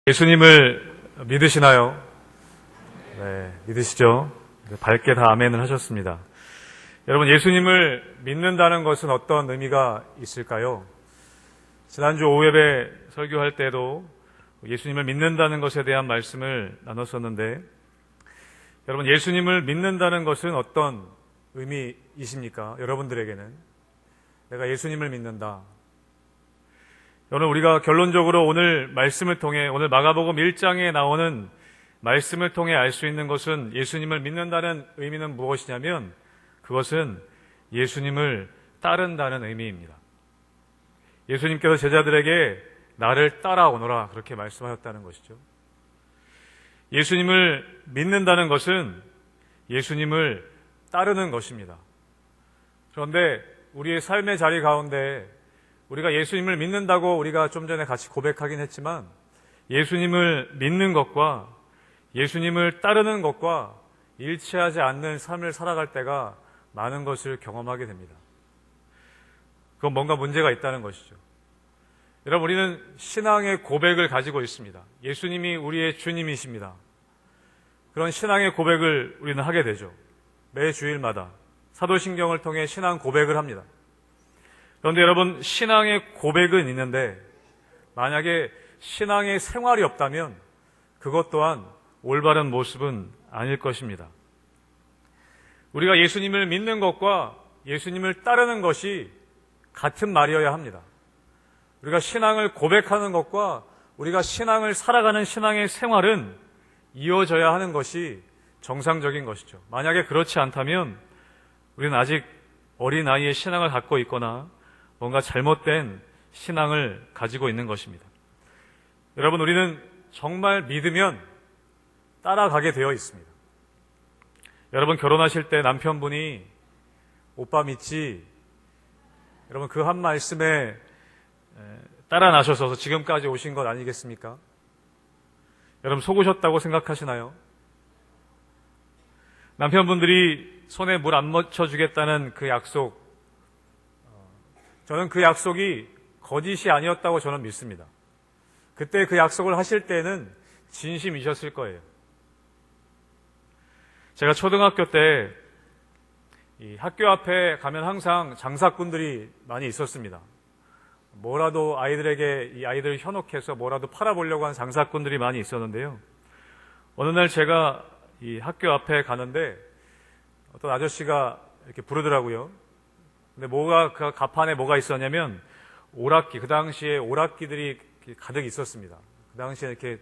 예수님을 믿으시나요? 네, 믿으시죠? 밝게 다 아멘을 하셨습니다. 여러분, 예수님을 믿는다는 것은 어떤 의미가 있을까요? 지난주 오후예배 설교할 때도 예수님을 믿는다는 것에 대한 말씀을 나눴었는데, 여러분, 예수님을 믿는다는 것은 어떤 의미이십니까? 여러분들에게는. 내가 예수님을 믿는다. 오늘 우리가 결론적으로 오늘 말씀을 통해, 오늘 마가복음 1장에 나오는 말씀을 통해 알 수 있는 것은, 예수님을 믿는다는 의미는 무엇이냐면 그것은 예수님을 따른다는 의미입니다. 예수님께서 제자들에게 나를 따라오너라 그렇게 말씀하셨다는 것이죠. 예수님을 믿는다는 것은 예수님을 따르는 것입니다. 그런데 우리의 삶의 자리 가운데 우리가 예수님을 믿는다고 우리가 좀 전에 같이 고백하긴 했지만, 예수님을 믿는 것과 예수님을 따르는 것과 일치하지 않는 삶을 살아갈 때가 많은 것을 경험하게 됩니다. 그건 뭔가 문제가 있다는 것이죠. 여러분, 우리는 신앙의 고백을 가지고 있습니다. 예수님이 우리의 주님이십니다. 그런 신앙의 고백을 우리는 하게 되죠. 매 주일마다 사도신경을 통해 신앙 고백을 합니다. 그런데 여러분, 신앙의 고백은 있는데 만약에 신앙의 생활이 없다면 그것 또한 올바른 모습은 아닐 것입니다. 우리가 예수님을 믿는 것과 예수님을 따르는 것이 같은 말이어야 합니다. 우리가 신앙을 고백하는 것과 우리가 신앙을 살아가는 신앙의 생활은 이어져야 하는 것이 정상적인 것이죠. 만약에 그렇지 않다면 우리는 아직 어린 아이의 신앙을 갖고 있거나 뭔가 잘못된 신앙을 가지고 있는 것입니다. 여러분, 우리는 정말 믿으면 따라가게 되어 있습니다. 여러분, 결혼하실 때 남편분이 오빠 믿지? 여러분, 그 한 말씀에 따라 나셔서 지금까지 오신 것 아니겠습니까? 여러분, 속으셨다고 생각하시나요? 남편분들이 손에 물 안 묻혀주겠다는 그 약속, 저는 그 약속이 거짓이 아니었다고 저는 믿습니다. 그때 그 약속을 하실 때는 진심이셨을 거예요. 제가 초등학교 때 이 학교 앞에 가면 항상 장사꾼들이 많이 있었습니다. 뭐라도 아이들에게, 이 아이들을 현혹해서 뭐라도 팔아보려고 하는 장사꾼들이 많이 있었는데요. 어느 날 제가 이 학교 앞에 가는데 어떤 아저씨가 이렇게 부르더라고요. 근데 그 가판에 뭐가 있었냐면 오락기, 그 당시에 오락기들이 가득 있었습니다. 그 당시에 이렇게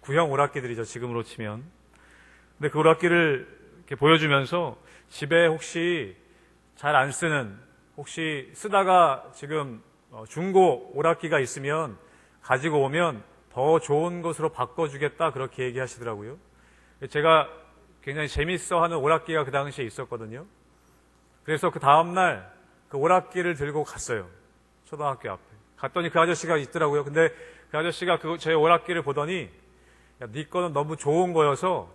구형 오락기들이죠, 지금으로 치면. 근데 그 오락기를 이렇게 보여주면서 집에 혹시 잘 안 쓰는, 혹시 쓰다가 지금 중고 오락기가 있으면 가지고 오면 더 좋은 것으로 바꿔주겠다 그렇게 얘기하시더라고요. 제가 굉장히 재밌어 하는 오락기가 그 당시에 있었거든요. 그래서 그 다음날 그 오락기를 들고 갔어요. 초등학교 앞에. 갔더니 그 아저씨가 있더라고요. 근데 그 아저씨가 제 오락기를 보더니, 야, 네 거는 너무 좋은 거여서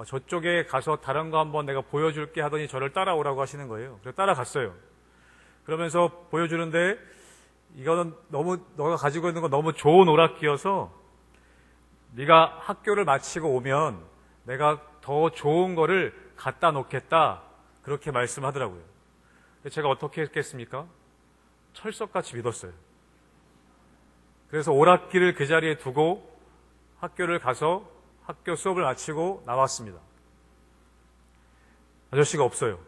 저쪽에 가서 다른 거 한번 내가 보여줄게 하더니 저를 따라오라고 하시는 거예요. 그래서 따라갔어요. 그러면서 보여주는데, 이거는 너가 가지고 있는 건 너무 좋은 오락기여서 네가 학교를 마치고 오면 내가 더 좋은 거를 갖다 놓겠다 그렇게 말씀하더라고요. 제가 어떻게 했겠습니까? 철석같이 믿었어요. 그래서 오락기를 그 자리에 두고 학교를 가서 학교 수업을 마치고 나왔습니다. 아저씨가 없어요.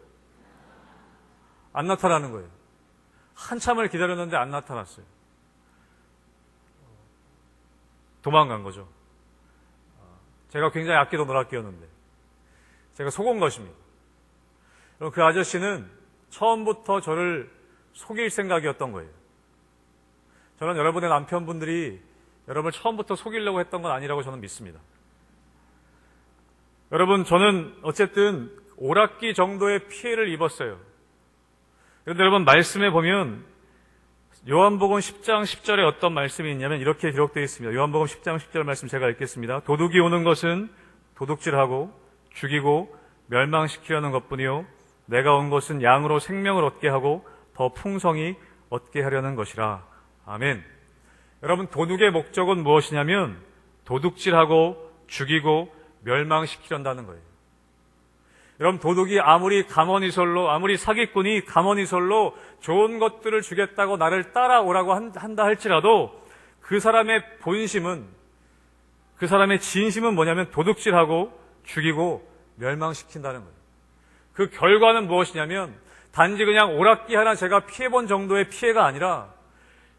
안 나타나는 거예요. 한참을 기다렸는데 안 나타났어요. 도망간 거죠. 제가 굉장히 아끼던 오락기였는데 제가 속은 것입니다. 그럼 그 아저씨는 처음부터 저를 속일 생각이었던 거예요. 저는 여러분의 남편분들이 여러분을 처음부터 속이려고 했던 건 아니라고 저는 믿습니다. 여러분, 저는 어쨌든 오락기 정도의 피해를 입었어요. 그런데 여러분, 말씀에 보면 요한복음 10장 10절에 어떤 말씀이 있냐면 이렇게 기록되어 있습니다. 요한복음 10장 10절 말씀 제가 읽겠습니다. 도둑이 오는 것은 도둑질하고 죽이고 멸망시키려는 것뿐이요 내가 온 것은 양으로 생명을 얻게 하고 더 풍성히 얻게 하려는 것이라. 아멘. 여러분, 도둑의 목적은 무엇이냐면 도둑질하고 죽이고 멸망시키려다는 거예요. 여러분, 도둑이 아무리 가머니설로, 아무리 사기꾼이 가머니설로 좋은 것들을 주겠다고 나를 따라오라고 한다 할지라도 그 사람의 본심은, 그 사람의 진심은 뭐냐면 도둑질하고 죽이고 멸망시킨다는 거예요. 그 결과는 무엇이냐면 단지 그냥 오락기 하나 제가 피해본 정도의 피해가 아니라,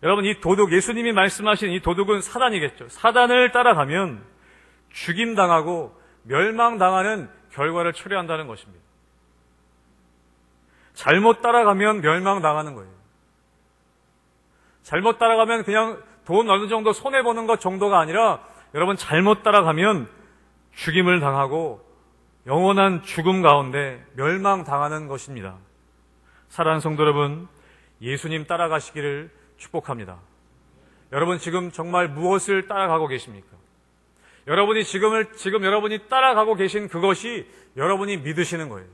여러분, 이 도둑, 예수님이 말씀하신 이 도둑은 사단이겠죠. 사단을 따라가면 죽임당하고 멸망당하는 결과를 초래한다는 것입니다. 잘못 따라가면 멸망당하는 거예요. 잘못 따라가면 그냥 돈 어느 정도 손해보는 것 정도가 아니라, 여러분, 잘못 따라가면 죽임을 당하고 영원한 죽음 가운데 멸망당하는 것입니다. 사랑하는 성도 여러분, 예수님 따라가시기를 축복합니다. 여러분, 지금 정말 무엇을 따라가고 계십니까? 여러분이 지금 여러분이 따라가고 계신 그것이 여러분이 믿으시는 거예요.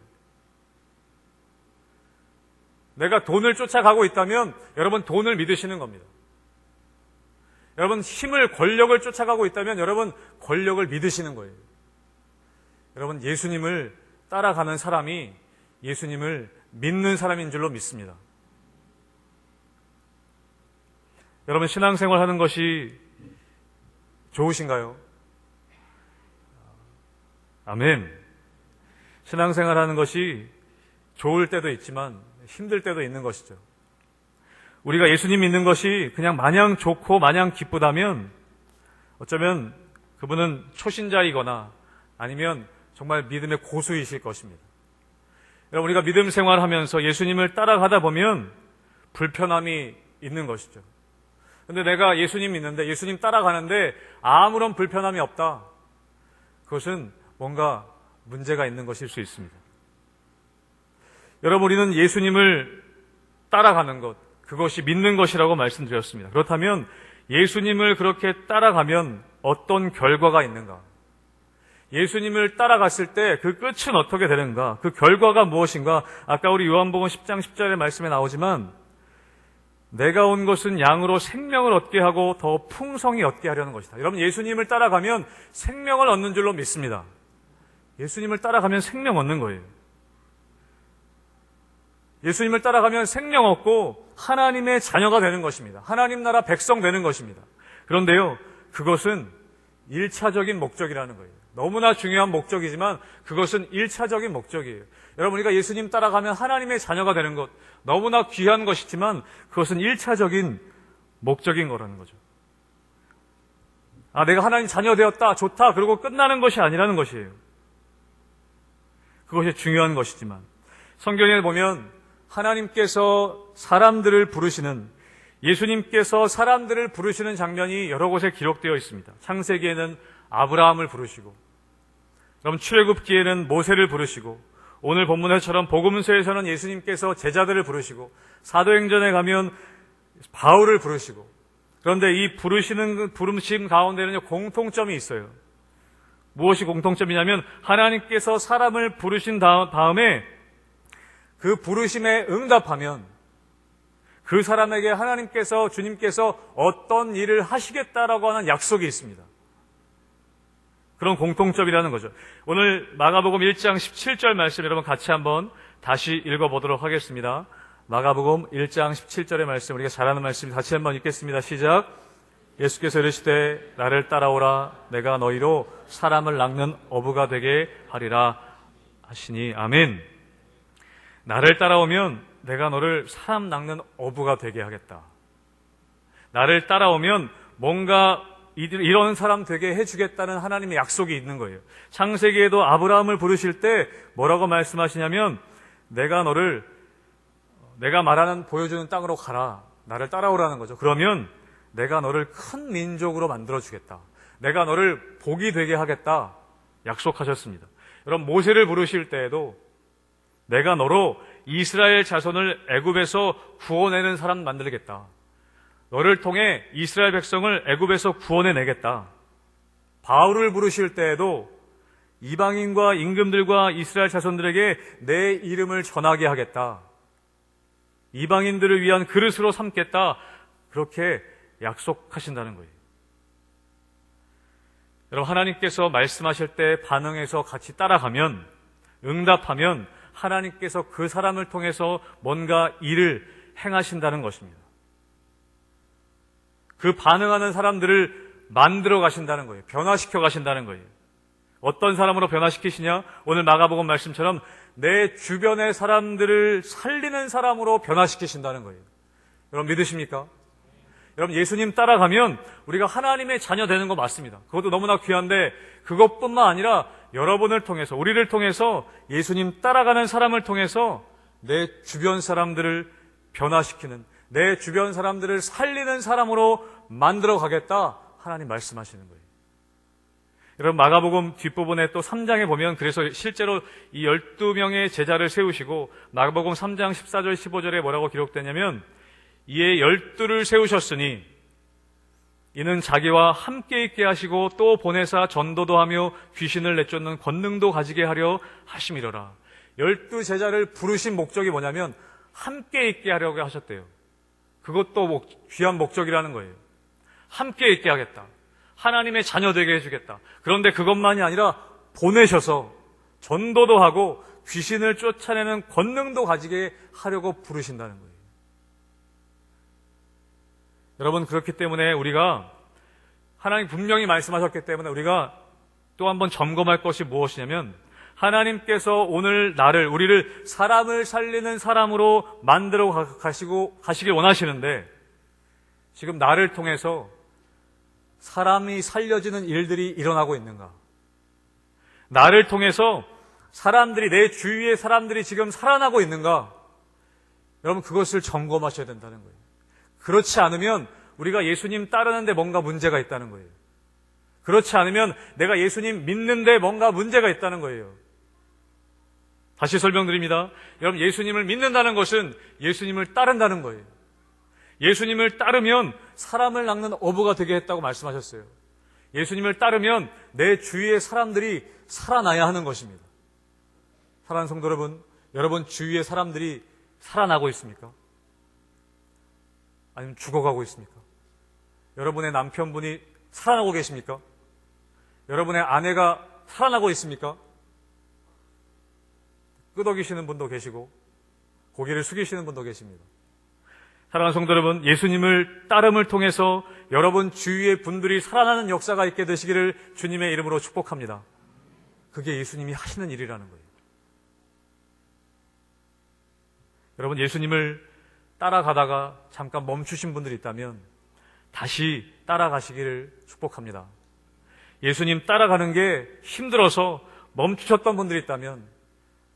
내가 돈을 쫓아가고 있다면 여러분 돈을 믿으시는 겁니다. 여러분, 힘을, 권력을 쫓아가고 있다면 여러분 권력을 믿으시는 거예요. 여러분, 예수님을 따라가는 사람이 예수님을 믿는 사람인 줄로 믿습니다. 여러분, 신앙생활 하는 것이 좋으신가요? 아멘. 신앙생활 하는 것이 좋을 때도 있지만 힘들 때도 있는 것이죠. 우리가 예수님 믿는 것이 그냥 마냥 좋고 마냥 기쁘다면 어쩌면 그분은 초신자이거나 아니면 정말 믿음의 고수이실 것입니다. 여러분, 우리가 믿음 생활하면서 예수님을 따라가다 보면 불편함이 있는 것이죠. 근데 내가 예수님 믿는데, 예수님 따라가는데 아무런 불편함이 없다. 그것은 뭔가 문제가 있는 것일 수 있습니다. 여러분, 우리는 예수님을 따라가는 것, 그것이 믿는 것이라고 말씀드렸습니다. 그렇다면 예수님을 그렇게 따라가면 어떤 결과가 있는가? 예수님을 따라갔을 때 그 끝은 어떻게 되는가? 그 결과가 무엇인가? 아까 우리 요한복음 10장 10절의 말씀에 나오지만, 내가 온 것은 양으로 생명을 얻게 하고 더 풍성히 얻게 하려는 것이다. 여러분, 예수님을 따라가면 생명을 얻는 줄로 믿습니다. 예수님을 따라가면 생명 얻는 거예요. 예수님을 따라가면 생명 얻고 하나님의 자녀가 되는 것입니다. 하나님 나라 백성 되는 것입니다. 그런데요, 그것은 1차적인 목적이라는 거예요. 너무나 중요한 목적이지만 그것은 1차적인 목적이에요. 여러분, 우리가 예수님 따라가면 하나님의 자녀가 되는 것, 너무나 귀한 것이지만 그것은 1차적인 목적인 거라는 거죠. 아, 내가 하나님 자녀 되었다, 좋다, 그러고 끝나는 것이 아니라는 것이에요. 그것이 중요한 것이지만 성경에 보면 하나님께서 사람들을 부르시는, 예수님께서 사람들을 부르시는 장면이 여러 곳에 기록되어 있습니다. 창세기에는 아브라함을 부르시고, 그럼 출애굽기에는 모세를 부르시고, 오늘 본문에처럼 복음서에서는 예수님께서 제자들을 부르시고, 사도행전에 가면 바울을 부르시고. 그런데 이 부르심 가운데는 공통점이 있어요. 무엇이 공통점이냐면 하나님께서 사람을 부르신 다음에 그 부르심에 응답하면 그 사람에게 하나님께서, 주님께서 어떤 일을 하시겠다라고 하는 약속이 있습니다. 그런 공통점이라는 거죠. 오늘 마가복음 1장 17절 말씀 여러분 같이 한번 다시 읽어보도록 하겠습니다. 마가복음 1장 17절의 말씀, 우리가 잘 아는 말씀 같이 한번 읽겠습니다. 시작. 예수께서 이르시되 나를 따라오라, 내가 너희로 사람을 낚는 어부가 되게 하리라 하시니. 아멘. 나를 따라오면 내가 너를 사람 낚는 어부가 되게 하겠다. 나를 따라오면 뭔가 이런 사람 되게 해주겠다는 하나님의 약속이 있는 거예요. 창세기에도 아브라함을 부르실 때 뭐라고 말씀하시냐면, 내가 말하는 보여주는 땅으로 가라, 나를 따라오라는 거죠. 그러면 내가 너를 큰 민족으로 만들어주겠다, 내가 너를 복이 되게 하겠다 약속하셨습니다. 여러분, 모세를 부르실 때에도 내가 너로 이스라엘 자손을 애굽에서 구원해내는 사람 만들겠다, 너를 통해 이스라엘 백성을 애굽에서 구원해내겠다. 바울을 부르실 때에도 이방인과 임금들과 이스라엘 자손들에게 내 이름을 전하게 하겠다, 이방인들을 위한 그릇으로 삼겠다, 그렇게 약속하신다는 거예요. 여러분, 하나님께서 말씀하실 때 반응해서 같이 따라가면, 응답하면 하나님께서 그 사람을 통해서 뭔가 일을 행하신다는 것입니다. 그 반응하는 사람들을 만들어 가신다는 거예요. 변화시켜 가신다는 거예요. 어떤 사람으로 변화시키시냐? 오늘 마가복음 말씀처럼 내 주변의 사람들을 살리는 사람으로 변화시키신다는 거예요. 여러분 믿으십니까? 여러분, 예수님 따라가면 우리가 하나님의 자녀 되는 거 맞습니다. 그것도 너무나 귀한데 그것뿐만 아니라 여러분을 통해서, 우리를 통해서, 예수님 따라가는 사람을 통해서 내 주변 사람들을 변화시키는, 내 주변 사람들을 살리는 사람으로 만들어 가겠다, 하나님 말씀하시는 거예요. 여러분, 마가복음 뒷부분에 또 3장에 보면 그래서 실제로 이 12명의 제자를 세우시고 마가복음 3장 14절 15절에 뭐라고 기록되냐면, 이에 12를 세우셨으니 이는 자기와 함께 있게 하시고 또 보내사 전도도 하며 귀신을 내쫓는 권능도 가지게 하려 하심이로라. 12 제자를 부르신 목적이 뭐냐면 함께 있게 하려고 하셨대요. 그것도 귀한 목적이라는 거예요. 함께 있게 하겠다. 하나님의 자녀 되게 해주겠다. 그런데 그것만이 아니라 보내셔서 전도도 하고 귀신을 쫓아내는 권능도 가지게 하려고 부르신다는 거예요. 여러분, 그렇기 때문에 우리가 하나님 분명히 말씀하셨기 때문에 우리가 또 한번 점검할 것이 무엇이냐면, 하나님께서 오늘 우리를 사람을 살리는 사람으로 만들어 가시길 원하시는데, 지금 나를 통해서 사람이 살려지는 일들이 일어나고 있는가? 나를 통해서 내 주위의 사람들이 지금 살아나고 있는가? 여러분, 그것을 점검하셔야 된다는 거예요. 그렇지 않으면 우리가 예수님 따르는데 뭔가 문제가 있다는 거예요. 그렇지 않으면 내가 예수님 믿는데 뭔가 문제가 있다는 거예요. 다시 설명드립니다. 여러분, 예수님을 믿는다는 것은 예수님을 따른다는 거예요. 예수님을 따르면 사람을 낚는 어부가 되게 했다고 말씀하셨어요. 예수님을 따르면 내 주위의 사람들이 살아나야 하는 것입니다. 사랑하는 성도 여러분 주위의 사람들이 살아나고 있습니까? 아니면 죽어가고 있습니까? 여러분의 남편분이 살아나고 계십니까? 여러분의 아내가 살아나고 있습니까? 끄덕이시는 분도 계시고 고개를 숙이시는 분도 계십니다. 사랑하는 성도 여러분, 예수님을 따름을 통해서 여러분 주위의 분들이 살아나는 역사가 있게 되시기를 주님의 이름으로 축복합니다. 그게 예수님이 하시는 일이라는 거예요. 여러분, 예수님을 따라가다가 잠깐 멈추신 분들이 있다면 다시 따라가시기를 축복합니다. 예수님 따라가는 게 힘들어서 멈추셨던 분들이 있다면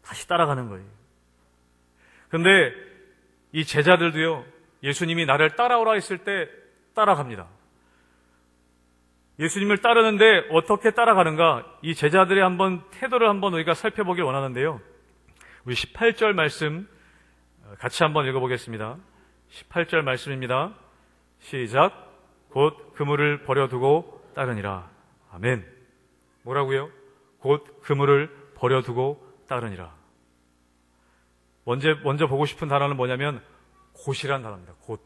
다시 따라가는 거예요. 그런데 이 제자들도요, 예수님이 나를 따라오라 했을 때 따라갑니다. 예수님을 따르는데 어떻게 따라가는가? 이 제자들의 태도를 한번 우리가 살펴보길 원하는데요. 우리 18절 말씀 같이 한번 읽어보겠습니다. 18절 말씀입니다. 시작. 곧 그물을 버려두고 따르니라. 아멘. 뭐라고요? 곧 그물을 버려두고 따르니라. 먼저 보고 싶은 단어는 뭐냐면 곧이란 단어입니다. 곧.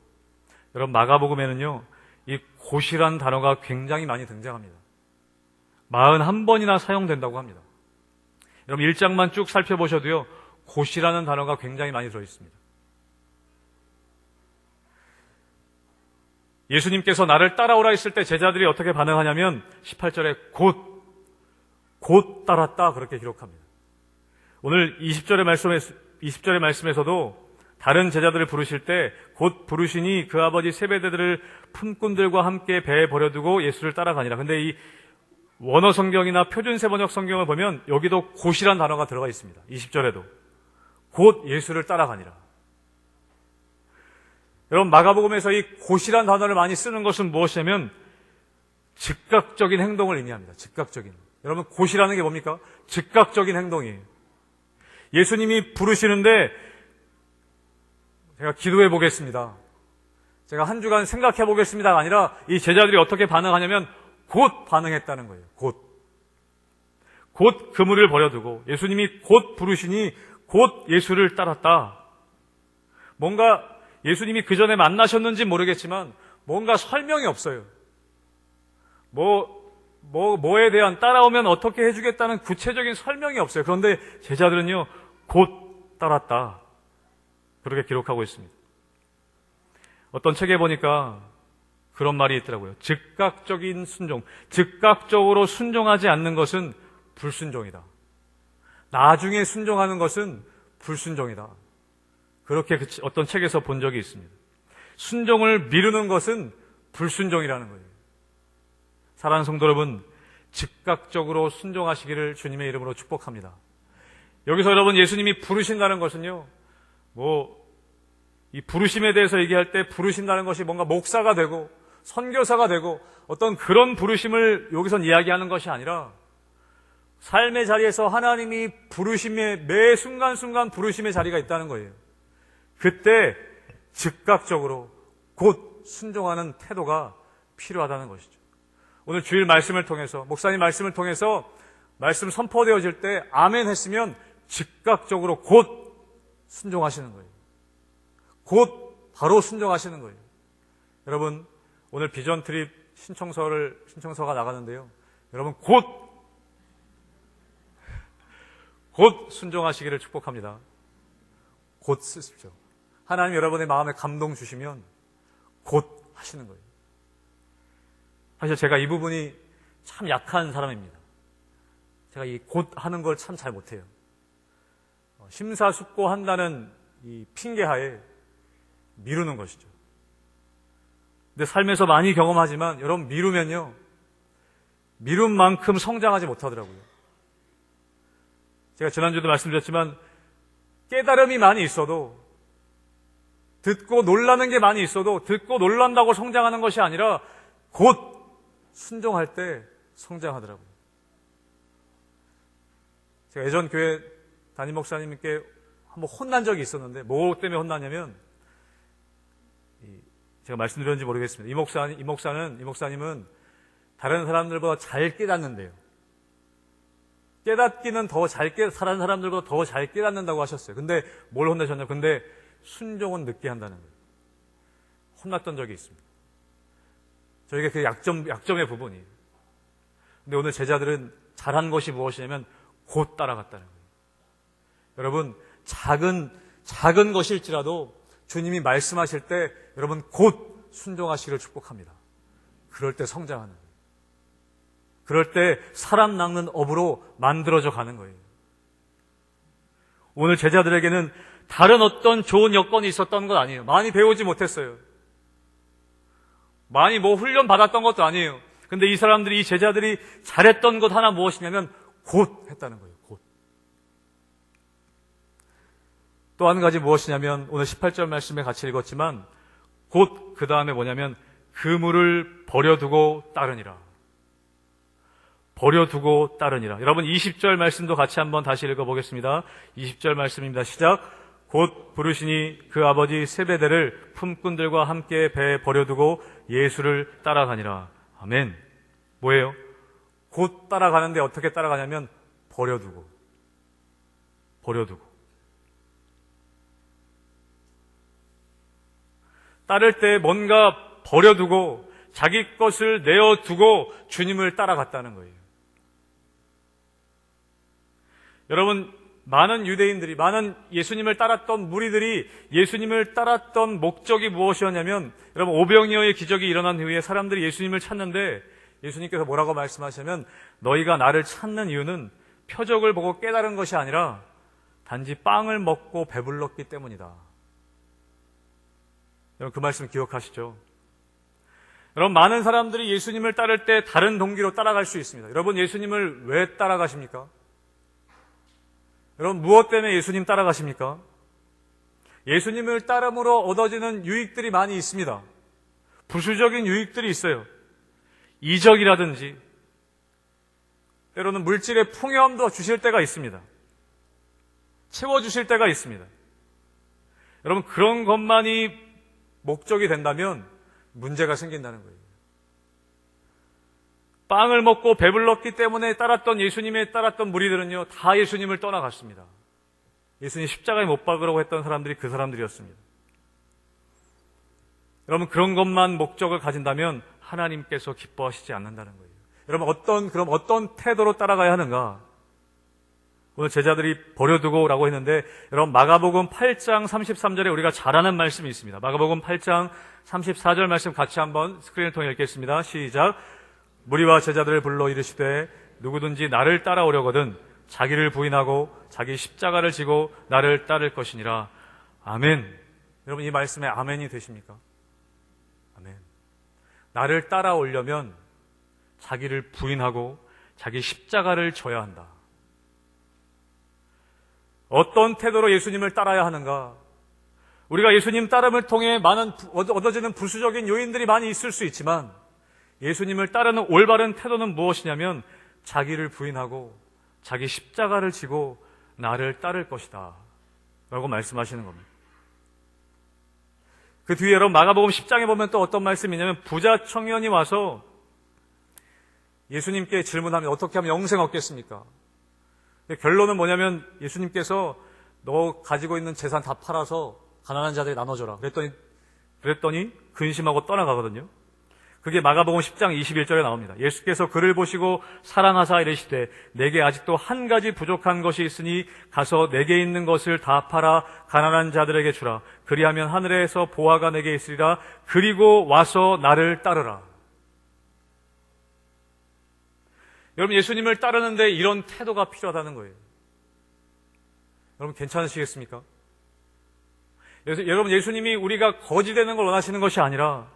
여러분, 마가복음에는요, 이 곧이란 단어가 굉장히 많이 등장합니다. 41번이나 사용된다고 합니다. 여러분, 1장만 쭉 살펴보셔도요, 곧이라는 단어가 굉장히 많이 들어있습니다. 예수님께서 나를 따라오라 했을 때 제자들이 어떻게 반응하냐면 18절에 곧 따랐다, 그렇게 기록합니다. 오늘 20절의 말씀에서도 다른 제자들을 부르실 때 곧 부르시니 그 아버지 세베대들을 품꾼들과 함께 배에 버려두고 예수를 따라가니라. 근데 이 원어 성경이나 표준 세번역 성경을 보면 여기도 곧이란 단어가 들어가 있습니다. 20절에도 곧 예수를 따라가니라. 여러분, 마가복음에서 이 곧이란 단어를 많이 쓰는 것은 무엇이냐면 즉각적인 행동을 의미합니다. 즉각적인. 여러분, 곧이라는 게 뭡니까? 즉각적인 행동이에요. 예수님이 부르시는데 제가 기도해 보겠습니다, 제가 한 주간 생각해 보겠습니다가 아니라 이 제자들이 어떻게 반응하냐면 곧 반응했다는 거예요. 곧 그물을 버려두고 예수님이 곧 부르시니 곧 예수를 따랐다. 뭔가 예수님이 그 전에 만나셨는지 모르겠지만 뭔가 설명이 없어요. 뭐에 대한 따라오면 어떻게 해주겠다는 구체적인 설명이 없어요. 그런데 제자들은요, 곧 따랐다. 그렇게 기록하고 있습니다. 어떤 책에 보니까 그런 말이 있더라고요. 즉각적인 순종, 즉각적으로 순종하지 않는 것은 불순종이다. 나중에 순종하는 것은 불순종이다. 그렇게 어떤 책에서 본 적이 있습니다. 순종을 미루는 것은 불순종이라는 거예요. 사랑하는 성도 여러분, 즉각적으로 순종하시기를 주님의 이름으로 축복합니다. 여기서 여러분 예수님이 부르신다는 것은요, 이 부르심에 대해서 얘기할 때 부르신다는 것이 뭔가 목사가 되고 선교사가 되고 어떤 그런 부르심을 여기선 이야기하는 것이 아니라 삶의 자리에서 하나님이 부르심의 매 순간순간 부르심의 자리가 있다는 거예요. 그때 즉각적으로 곧 순종하는 태도가 필요하다는 것이죠. 오늘 주일 말씀을 통해서, 목사님 말씀을 통해서 말씀 선포되어질 때 아멘 했으면 즉각적으로 곧 순종하시는 거예요. 곧 바로 순종하시는 거예요. 여러분, 오늘 비전 트립 신청서가 나가는데요. 여러분 곧 순종하시기를 축복합니다. 곧 쓰십시오. 하나님 여러분의 마음에 감동 주시면 곧 하시는 거예요. 사실 제가 이 부분이 참 약한 사람입니다. 제가 이 곧 하는 걸 참 잘 못해요. 심사숙고한다는 이 핑계하에 미루는 것이죠. 근데 삶에서 많이 경험하지만 여러분 미루면요, 미룬 만큼 성장하지 못하더라고요. 제가 지난주도 말씀드렸지만 깨달음이 많이 있어도, 듣고 놀라는 게 많이 있어도 듣고 놀란다고 성장하는 것이 아니라 곧 순종할 때 성장하더라고요. 제가 예전 교회 담임 목사님께 한번 혼난 적이 있었는데, 뭐 때문에 혼나냐면, 제가 말씀드렸는지 모르겠습니다. 이 목사님은 다른 사람들보다 잘 깨닫는데요. 깨닫기는 다른 사람들보다 더 잘 깨닫는다고 하셨어요. 근데 뭘 혼내셨냐면, 근데 순종은 늦게 한다는 거예요. 혼났던 적이 있습니다. 저에게 그 약점의 부분이에요. 근데 오늘 제자들은 잘한 것이 무엇이냐면 곧 따라갔다는 거예요. 여러분, 작은 것일지라도 주님이 말씀하실 때 여러분 곧 순종하시기를 축복합니다. 그럴 때 성장하는 거예요. 그럴 때 사람 낚는 업으로 만들어져 가는 거예요. 오늘 제자들에게는 다른 어떤 좋은 여건이 있었던 건 아니에요. 많이 배우지 못했어요. 많이 훈련 받았던 것도 아니에요. 근데 이 제자들이 잘했던 것 하나 무엇이냐면 곧 했다는 거예요. 곧. 또 한 가지 무엇이냐면 오늘 18절 말씀에 같이 읽었지만 곧 그 다음에 뭐냐면 그물을 버려두고 따르니라. 버려두고 따르니라. 여러분 20절 말씀도 같이 한번 다시 읽어보겠습니다. 20절 말씀입니다. 시작. 곧 부르시니 그 아버지 세베대를 품꾼들과 함께 배에 버려두고 예수를 따라가니라. 아멘. 뭐예요? 곧 따라가는데 어떻게 따라가냐면 버려두고. 따를 때 뭔가 버려두고 자기 것을 내어두고 주님을 따라갔다는 거예요. 여러분, 많은 예수님을 따랐던 무리들이 예수님을 따랐던 목적이 무엇이었냐면, 여러분, 오병이어의 기적이 일어난 후에 사람들이 예수님을 찾는데 예수님께서 뭐라고 말씀하시냐면, 너희가 나를 찾는 이유는 표적을 보고 깨달은 것이 아니라 단지 빵을 먹고 배불렀기 때문이다. 여러분, 그 말씀 기억하시죠? 여러분, 많은 사람들이 예수님을 따를 때 다른 동기로 따라갈 수 있습니다. 여러분, 예수님을 왜 따라가십니까? 여러분, 무엇 때문에 예수님 따라가십니까? 예수님을 따름으로 얻어지는 유익들이 많이 있습니다. 부수적인 유익들이 있어요. 이적이라든지 때로는 물질의 풍요함도 주실 때가 있습니다. 채워주실 때가 있습니다. 여러분, 그런 것만이 목적이 된다면 문제가 생긴다는 거예요. 빵을 먹고 배불렀기 때문에 예수님의 따랐던 무리들은요, 다 예수님을 떠나갔습니다. 예수님 십자가에 못 박으라고 했던 사람들이 그 사람들이었습니다. 여러분, 그런 것만 목적을 가진다면 하나님께서 기뻐하시지 않는다는 거예요. 여러분, 그럼 어떤 태도로 따라가야 하는가? 오늘 제자들이 버려두고라고 했는데, 여러분, 마가복음 8장 33절에 우리가 잘 아는 말씀이 있습니다. 마가복음 8장 34절 말씀 같이 한번 스크린을 통해 읽겠습니다. 시작. 무리와 제자들을 불러 이르시되 누구든지 나를 따라오려거든 자기를 부인하고 자기 십자가를 지고 나를 따를 것이니라. 아멘. 여러분, 이 말씀에 아멘이 되십니까? 아멘. 나를 따라오려면 자기를 부인하고 자기 십자가를 져야 한다. 어떤 태도로 예수님을 따라야 하는가? 우리가 예수님 따름을 통해 많은 얻어지는 부수적인 요인들이 많이 있을 수 있지만, 예수님을 따르는 올바른 태도는 무엇이냐면 자기를 부인하고 자기 십자가를 지고 나를 따를 것이다 라고 말씀하시는 겁니다. 그 뒤에 여러분, 마가복음 10장에 보면 또 어떤 말씀이냐면, 부자 청년이 와서 예수님께 질문하면 어떻게 하면 영생 얻겠습니까? 결론은 뭐냐면, 예수님께서 너 가지고 있는 재산 다 팔아서 가난한 자들에 나눠줘라. 그랬더니 근심하고 떠나가거든요. 그게 마가복음 10장 21절에 나옵니다. 예수께서 그를 보시고 사랑하사 이르시되 내게 아직도 한 가지 부족한 것이 있으니 가서 내게 있는 것을 다 팔아 가난한 자들에게 주라. 그리하면 하늘에서 보화가 내게 있으리라. 그리고 와서 나를 따르라. 여러분, 예수님을 따르는데 이런 태도가 필요하다는 거예요. 여러분, 괜찮으시겠습니까? 여러분, 예수님이 우리가 거지 되는 걸 원하시는 것이 아니라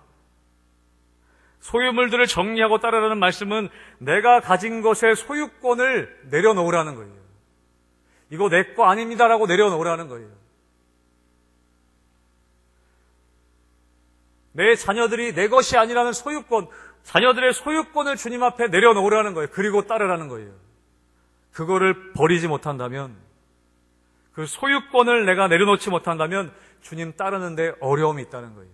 소유물들을 정리하고 따르라는 말씀은 내가 가진 것의 소유권을 내려놓으라는 거예요. 이거 내 거 아닙니다라고 내려놓으라는 거예요. 내 자녀들이 내 것이 아니라는 소유권, 자녀들의 소유권을 주님 앞에 내려놓으라는 거예요. 그리고 따르라는 거예요. 그거를 버리지 못한다면, 그 소유권을 내가 내려놓지 못한다면 주님 따르는데 어려움이 있다는 거예요.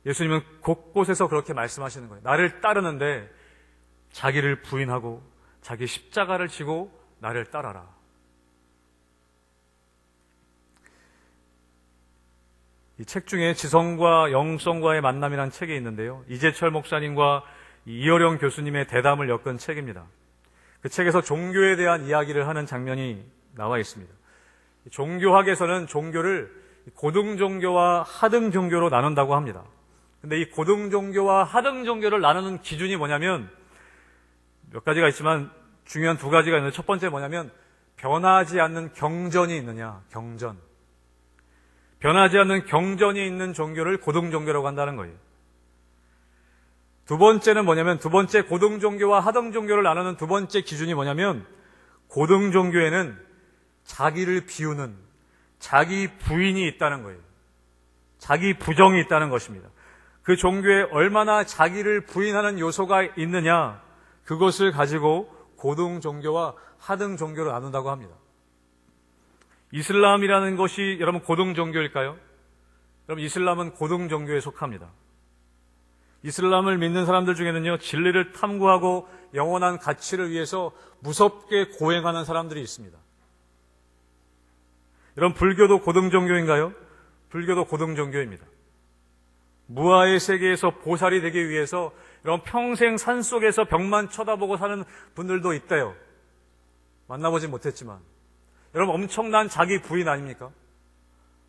예수님은 곳곳에서 그렇게 말씀하시는 거예요. 나를 따르는데 자기를 부인하고 자기 십자가를 지고 나를 따라라. 이 책 중에 지성과 영성과의 만남이라는 책이 있는데요. 이재철 목사님과 이어령 교수님의 대담을 엮은 책입니다. 그 책에서 종교에 대한 이야기를 하는 장면이 나와 있습니다. 종교학에서는 종교를 고등 종교와 하등 종교로 나눈다고 합니다. 근데 이 고등 종교와 하등 종교를 나누는 기준이 뭐냐면, 몇 가지가 있지만 중요한 두 가지가 있는데, 첫 번째 뭐냐면 변하지 않는 경전이 있느냐, 경전. 변하지 않는 경전이 있는 종교를 고등 종교라고 한다는 거예요. 두 번째는 뭐냐면, 두 번째 고등 종교와 하등 종교를 나누는 두 번째 기준이 뭐냐면, 고등 종교에는 자기를 비우는 자기 부인이 있다는 거예요. 자기 부정이 있다는 것입니다. 그 종교에 얼마나 자기를 부인하는 요소가 있느냐, 그것을 가지고 고등 종교와 하등 종교로 나눈다고 합니다. 이슬람이라는 것이 여러분 고등 종교일까요? 여러분, 이슬람은 고등 종교에 속합니다. 이슬람을 믿는 사람들 중에는요, 진리를 탐구하고 영원한 가치를 위해서 무섭게 고행하는 사람들이 있습니다. 여러분, 불교도 고등 종교인가요? 불교도 고등 종교입니다. 무아의 세계에서 보살이 되기 위해서 여러분 평생 산속에서 벽만 쳐다보고 사는 분들도 있대요. 만나보진 못했지만. 여러분, 엄청난 자기 부인 아닙니까?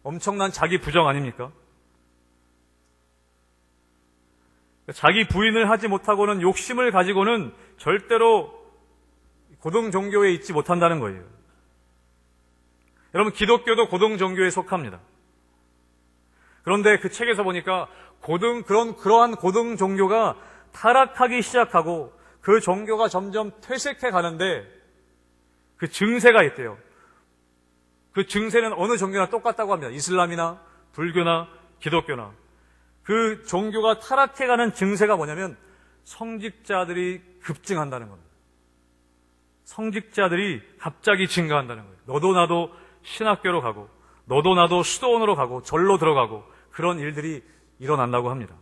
엄청난 자기 부정 아닙니까? 자기 부인을 하지 못하고는, 욕심을 가지고는 절대로 고등 종교에 있지 못한다는 거예요. 여러분, 기독교도 고등 종교에 속합니다. 그런데 그 책에서 보니까 그러한 고등 종교가 타락하기 시작하고 그 종교가 점점 퇴색해 가는데 그 증세가 있대요. 그 증세는 어느 종교나 똑같다고 합니다. 이슬람이나 불교나 기독교나. 그 종교가 타락해 가는 증세가 뭐냐면 성직자들이 급증한다는 겁니다. 성직자들이 갑자기 증가한다는 거예요. 너도 나도 신학교로 가고, 너도 나도 수도원으로 가고, 절로 들어가고, 그런 일들이 일어난다고 합니다.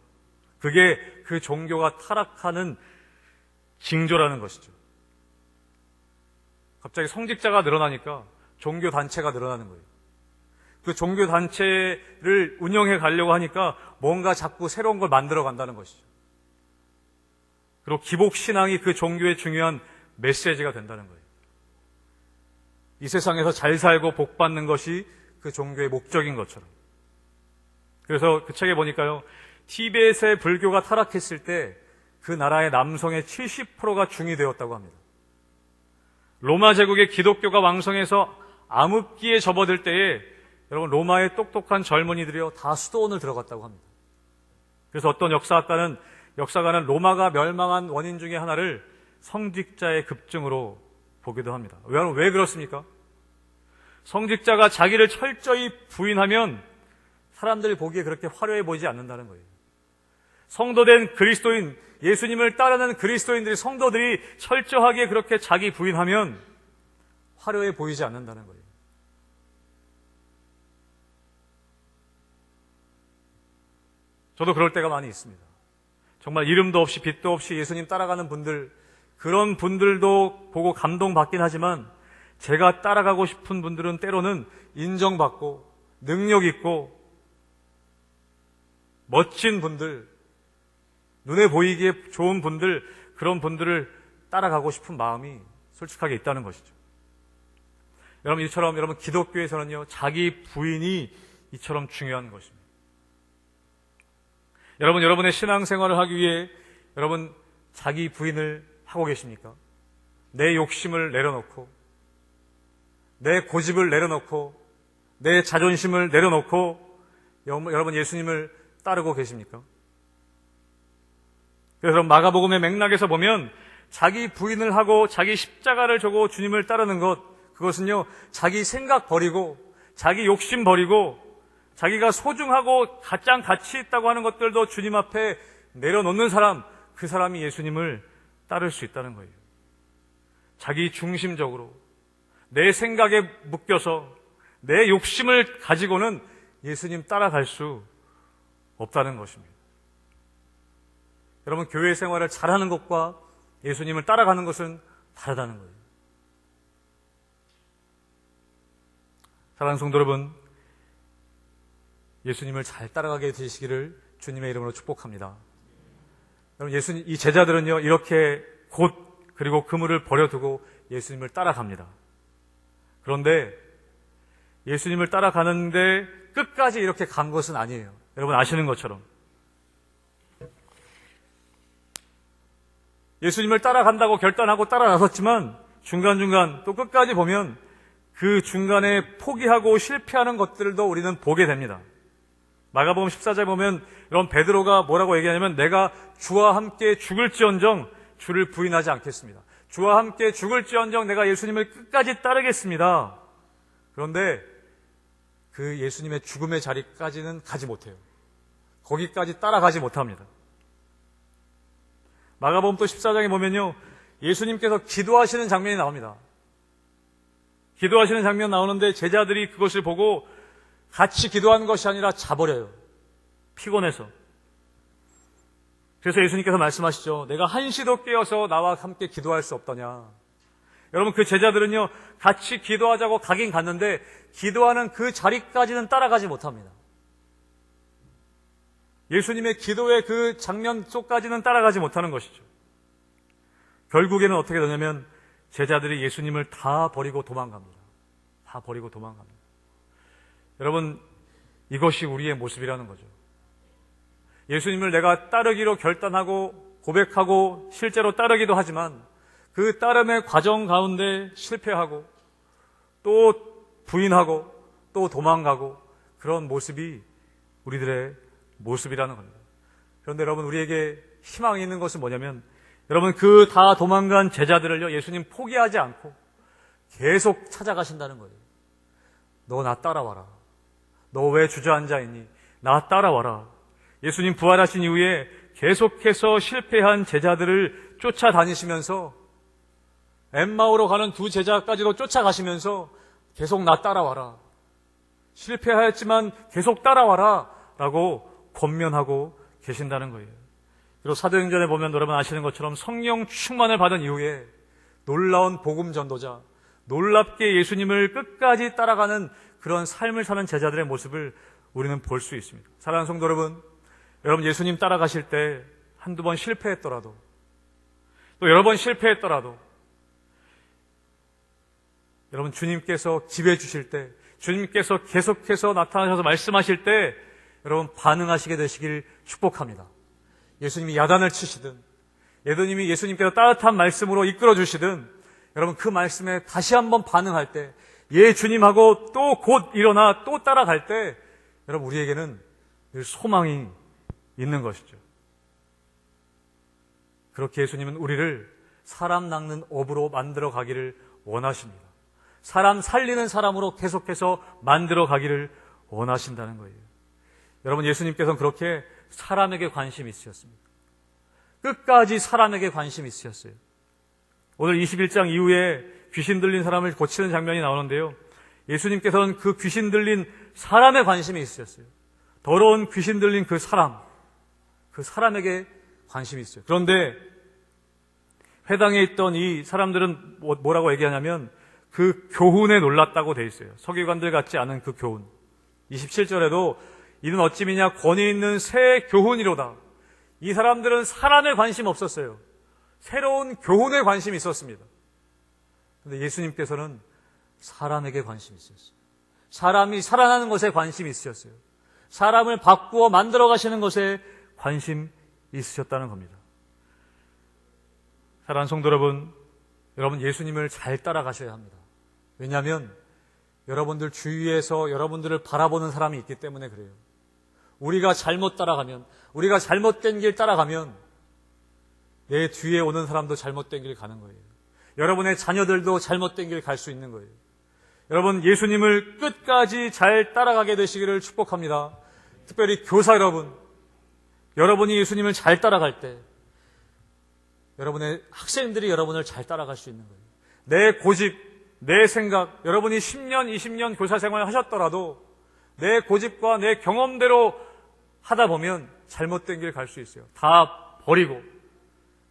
그게 그 종교가 타락하는 징조라는 것이죠. 갑자기 성직자가 늘어나니까 종교 단체가 늘어나는 거예요. 그 종교 단체를 운영해 가려고 하니까 뭔가 자꾸 새로운 걸 만들어 간다는 것이죠. 그리고 기복신앙이 그 종교의 중요한 메시지가 된다는 거예요. 이 세상에서 잘 살고 복 받는 것이 그 종교의 목적인 것처럼. 그래서 그 책에 보니까요, 티베트의 불교가 타락했을 때 그 나라의 남성의 70%가 중이 되었다고 합니다. 로마 제국의 기독교가 왕성해서 암흑기에 접어들 때에 여러분 로마의 똑똑한 젊은이들이요 다 수도원을 들어갔다고 합니다. 그래서 어떤 역사가는 로마가 멸망한 원인 중에 하나를 성직자의 급증으로 보기도 합니다. 왜 그렇습니까? 성직자가 자기를 철저히 부인하면 사람들이 보기에 그렇게 화려해 보이지 않는다는 거예요. 성도된 그리스도인, 예수님을 따르는 그리스도인들이, 성도들이 철저하게 그렇게 자기 부인하면 화려해 보이지 않는다는 거예요. 저도 그럴 때가 많이 있습니다. 정말 이름도 없이 빛도 없이 예수님 따라가는 분들, 그런 분들도 보고 감동받긴 하지만 제가 따라가고 싶은 분들은 때로는 인정받고 능력 있고 멋진 분들, 눈에 보이기에 좋은 분들, 그런 분들을 따라가고 싶은 마음이 솔직하게 있다는 것이죠. 여러분 기독교에서는요, 자기 부인이 이처럼 중요한 것입니다. 여러분의 신앙생활을 하기 위해 여러분 자기 부인을 하고 계십니까? 내 욕심을 내려놓고, 내 고집을 내려놓고, 내 자존심을 내려놓고 여러분 예수님을 따르고 계십니까? 그래서 마가복음의 맥락에서 보면 자기 부인을 하고 자기 십자가를 져고 주님을 따르는 것, 그것은요 자기 생각 버리고 자기 욕심 버리고 자기가 소중하고 가장 가치 있다고 하는 것들도 주님 앞에 내려놓는 사람, 그 사람이 예수님을 따를 수 있다는 거예요. 자기 중심적으로 내 생각에 묶여서 내 욕심을 가지고는 예수님 따라갈 수 없다는 것입니다. 여러분, 교회 생활을 잘하는 것과 예수님을 따라가는 것은 다르다는 거예요. 사랑하는 성도 여러분, 예수님을 잘 따라가게 되시기를 주님의 이름으로 축복합니다. 여러분, 이 제자들은요 이렇게 곧 그리고 그물을 버려두고 예수님을 따라갑니다. 그런데 예수님을 따라가는데 끝까지 이렇게 간 것은 아니에요. 여러분 아시는 것처럼 예수님을 따라간다고 결단하고 따라 나섰지만 중간중간 또 끝까지 보면 그 중간에 포기하고 실패하는 것들도 우리는 보게 됩니다. 마가복음 14장에 보면 이런 베드로가 뭐라고 얘기하냐면 내가 주와 함께 죽을지언정 주를 부인하지 않겠습니다. 주와 함께 죽을지언정 내가 예수님을 끝까지 따르겠습니다. 그런데 그 예수님의 죽음의 자리까지는 가지 못해요. 거기까지 따라가지 못합니다. 마가복음 또 14장에 보면요 예수님께서 기도하시는 장면이 나옵니다. 기도하시는 장면 나오는데 제자들이 그것을 보고 같이 기도하는 것이 아니라 자버려요. 피곤해서. 그래서 예수님께서 말씀하시죠. 내가 한시도 깨어서 나와 함께 기도할 수 없더냐. 여러분 그 제자들은요 같이 기도하자고 가긴 갔는데 기도하는 그 자리까지는 따라가지 못합니다. 예수님의 기도의 그 장면 속까지는 따라가지 못하는 것이죠. 결국에는 어떻게 되냐면 제자들이 예수님을 다 버리고 도망갑니다. 다 버리고 도망갑니다. 여러분 이것이 우리의 모습이라는 거죠. 예수님을 내가 따르기로 결단하고 고백하고 실제로 따르기도 하지만 그 따름의 과정 가운데 실패하고 또 부인하고 또 도망가고 그런 모습이 우리들의 모습이라는 겁니다. 그런데 여러분 우리에게 희망이 있는 것은 뭐냐면 여러분 그 다 도망간 제자들을요 예수님 포기하지 않고 계속 찾아가신다는 거예요. 너 나 따라와라. 너 왜 주저앉아 있니? 나 따라와라. 예수님 부활하신 이후에 계속해서 실패한 제자들을 쫓아다니시면서 엠마오로 가는 두 제자까지도 쫓아가시면서 계속 나 따라와라. 실패하였지만 계속 따라와라 라고 권면하고 계신다는 거예요. 그리고 사도행전에 보면 여러분 아시는 것처럼 성령 충만을 받은 이후에 놀라운 복음 전도자, 놀랍게 예수님을 끝까지 따라가는 그런 삶을 사는 제자들의 모습을 우리는 볼 수 있습니다. 사랑하는 성도 여러분, 여러분 예수님 따라가실 때 한두 번 실패했더라도 또 여러 번 실패했더라도 여러분 주님께서 기회 주실 때, 주님께서 계속해서 나타나셔서 말씀하실 때 여러분 반응하시게 되시길 축복합니다. 예수님이 야단을 치시든 예수님이 예수님께서 따뜻한 말씀으로 이끌어 주시든 여러분 그 말씀에 다시 한번 반응할 때, 예 주님하고 또 곧 일어나 또 따라갈 때 여러분 우리에게는 늘 소망이 있는 것이죠. 그렇게 예수님은 우리를 사람 낚는 업으로 만들어 가기를 원하십니다. 사람 살리는 사람으로 계속해서 만들어 가기를 원하신다는 거예요. 여러분 예수님께서는 그렇게 사람에게 관심이 있으셨습니다. 끝까지 사람에게 관심이 있으셨어요. 오늘 21장 이후에 귀신 들린 사람을 고치는 장면이 나오는데요. 예수님께서는 그 귀신 들린 사람에 관심이 있으셨어요. 더러운 귀신 들린 그 사람에게 관심이 있어요. 그런데 회당에 있던 이 사람들은 뭐라고 얘기하냐면 그 교훈에 놀랐다고 돼 있어요. 서기관들 같지 않은 그 교훈. 27절에도 이는 어찌미냐 권위 있는 새 교훈이로다. 이 사람들은 사람에 관심 없었어요. 새로운 교훈에 관심이 있었습니다. 그런데 예수님께서는 사람에게 관심이 있었어요. 사람이 살아나는 것에 관심이 있으셨어요. 사람을 바꾸어 만들어 가시는 것에 관심 있으셨다는 겁니다. 사랑하는 성도 여러분, 여러분 예수님을 잘 따라가셔야 합니다. 왜냐하면 여러분들 주위에서 여러분들을 바라보는 사람이 있기 때문에 그래요. 우리가 잘못 따라가면, 우리가 잘못된 길 따라가면 내 뒤에 오는 사람도 잘못된 길 가는 거예요. 여러분의 자녀들도 잘못된 길 갈 수 있는 거예요. 여러분 예수님을 끝까지 잘 따라가게 되시기를 축복합니다. 특별히 교사 여러분, 여러분이 예수님을 잘 따라갈 때 여러분의 학생들이 여러분을 잘 따라갈 수 있는 거예요. 내 고집, 내 생각, 여러분이 10년, 20년 교사 생활을 하셨더라도 내 고집과 내 경험대로 하다 보면 잘못된 길 갈 수 있어요. 다 버리고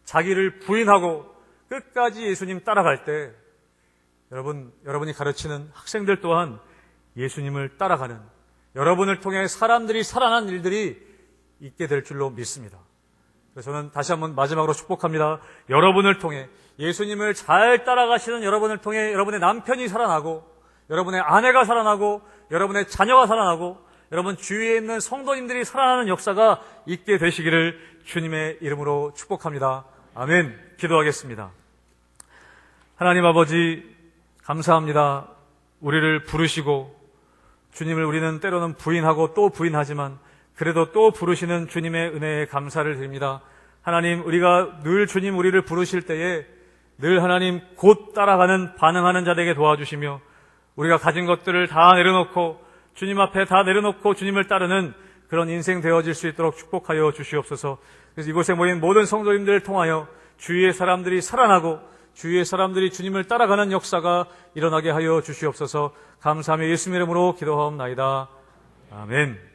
자기를 부인하고 끝까지 예수님 따라갈 때 여러분이 가르치는 학생들 또한 예수님을 따라가는, 여러분을 통해 사람들이 살아난 일들이 있게 될 줄로 믿습니다. 그래서 저는 다시 한번 마지막으로 축복합니다. 여러분을 통해, 예수님을 잘 따라가시는 여러분을 통해 여러분의 남편이 살아나고, 여러분의 아내가 살아나고, 여러분의 자녀가 살아나고, 여러분 주위에 있는 성도님들이 살아나는 역사가 있게 되시기를 주님의 이름으로 축복합니다. 아멘. 기도하겠습니다. 하나님 아버지, 감사합니다. 우리를 부르시고 주님을 우리는 때로는 부인하고 또 부인하지만 그래도 또 부르시는 주님의 은혜에 감사를 드립니다. 하나님, 우리가 늘 주님 우리를 부르실 때에 늘 하나님 곧 따라가는, 반응하는 자들에게 도와주시며 우리가 가진 것들을 다 내려놓고 주님 앞에 다 내려놓고 주님을 따르는 그런 인생 되어질 수 있도록 축복하여 주시옵소서. 그래서 이곳에 모인 모든 성도님들을 통하여 주위의 사람들이 살아나고 주위의 사람들이 주님을 따라가는 역사가 일어나게 하여 주시옵소서. 감사하며 예수님의 이름으로 기도하옵나이다. 아멘.